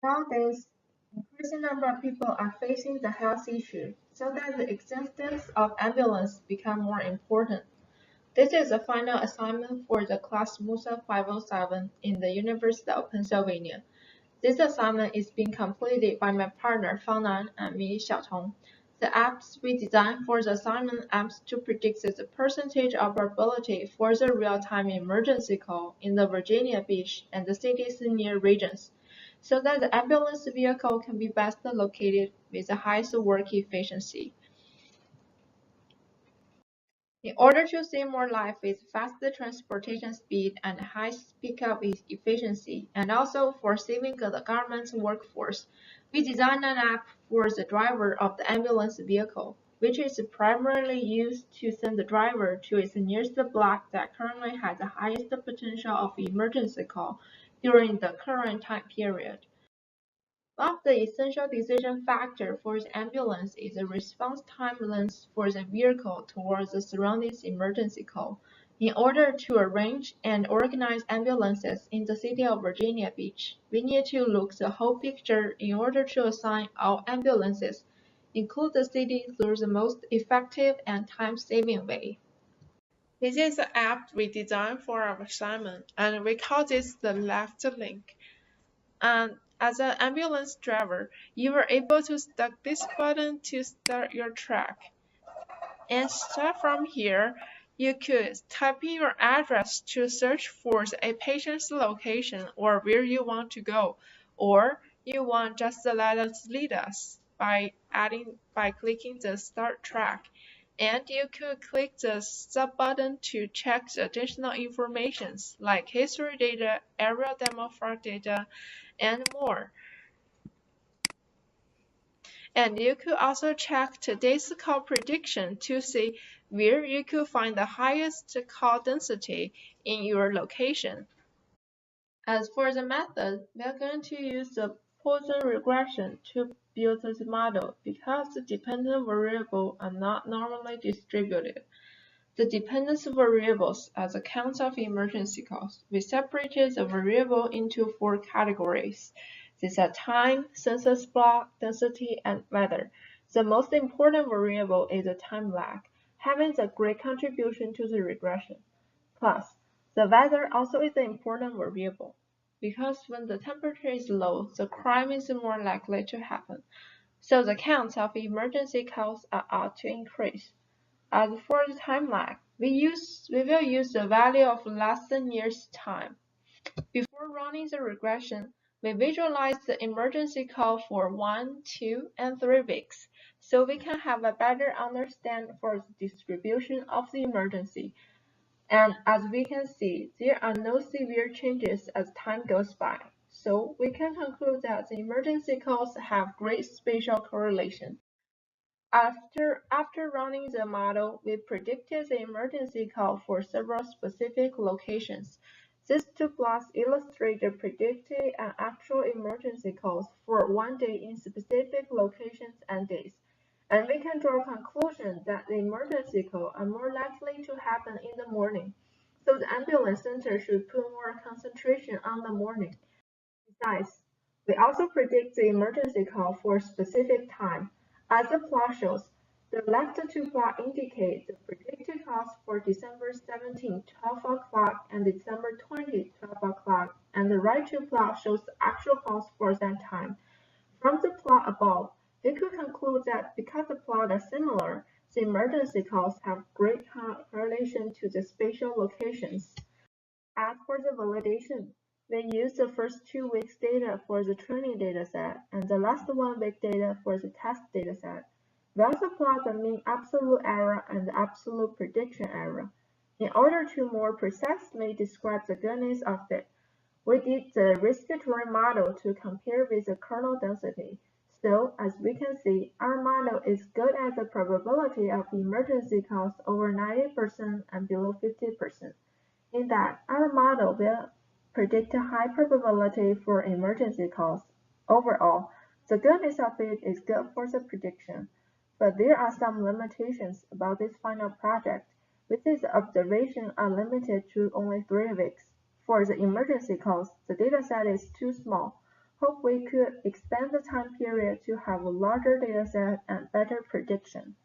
Nowadays, increasing number of people are facing the health issue, so that the existence of ambulance become more important. This is the final assignment for the class Musa 507 in the University of Pennsylvania. This assignment is being completed by my partner Fangnan and me, Xiaotong. The apps we designed for the assignment aims to predict the percentage of probability for the real-time emergency call in the Virginia Beach and the city's near regions, so that the ambulance vehicle can be best located with the highest work efficiency. In order to save more life with faster transportation speed and high pickup efficiency, and also for saving the government's workforce, we designed an app for the driver of the ambulance vehicle, which is primarily used to send the driver to its nearest block that currently has the highest potential of emergency call during the current time period. One of the essential decision factors for the ambulance is the response time length for the vehicle towards the surrounding emergency call. In order to arrange and organize ambulances in the city of Virginia Beach, we need to look the whole picture in order to assign all ambulances, include the city through the most effective and time-saving way. This is the app we designed for our assignment, and we call this the left link. And as an ambulance driver, you are able to stuck this button to start your track. And start from here, you could type in your address to search for a patient's location or where you want to go, or you want just to let us lead us by clicking the start track. And you could click the sub button to check the additional information like history data, aerial demographic data, and more. And you could also check today's call prediction to see where you could find the highest call density in your location. As for the method, we are going to use the Poisson regression to build this model because the dependent variables are not normally distributed. The dependence variables are the counts of emergency calls. We separated the variable into 4 categories. These are time, census block, density, and weather. The most important variable is the time lag, having the great contribution to the regression. Plus, the weather also is an important variable, because when the temperature is low, the crime is more likely to happen. So the counts of emergency calls are ought to increase. As for the time lag, we will use the value of less than year's time. Before running the regression, we visualize the emergency call for 1, 2, and 3 weeks, so we can have a better understanding for the distribution of the emergency. And as we can see, there are no severe changes as time goes by, so we can conclude that the emergency calls have great spatial correlation. After running the model, we predicted the emergency call for several specific locations. These 2 plots illustrate the predicted and actual emergency calls for one day in specific locations and days. And we can draw a conclusion that the emergency calls are more likely to happen in the morning. So the ambulance center should put more concentration on the morning. Besides, we also predict the emergency call for a specific time. As the plot shows, the left 2 plots indicate the predicted calls for December 17, 12 o'clock and December 20, 12 o'clock, and the right 2 plots shows the actual calls for that time. From the plot above, we could conclude that because the plots are similar, the emergency calls have great correlation to the spatial locations. As for the validation, we use the first 2 weeks data for the training dataset and the last 1 week data for the test dataset. We also plot the mean absolute error and the absolute prediction error. In order to more precisely describe the goodness of it, we did the risk-scoring model to compare with the kernel density. So, as we can see, our model is good at the probability of emergency calls over 90% and below 50%. In that, our model will predict a high probability for emergency calls. Overall, the goodness of it is good for the prediction, but there are some limitations about this final project, which is the observations are limited to only 3 weeks. For the emergency calls, the dataset is too small. Hope we could expand the time period to have a larger dataset and better prediction.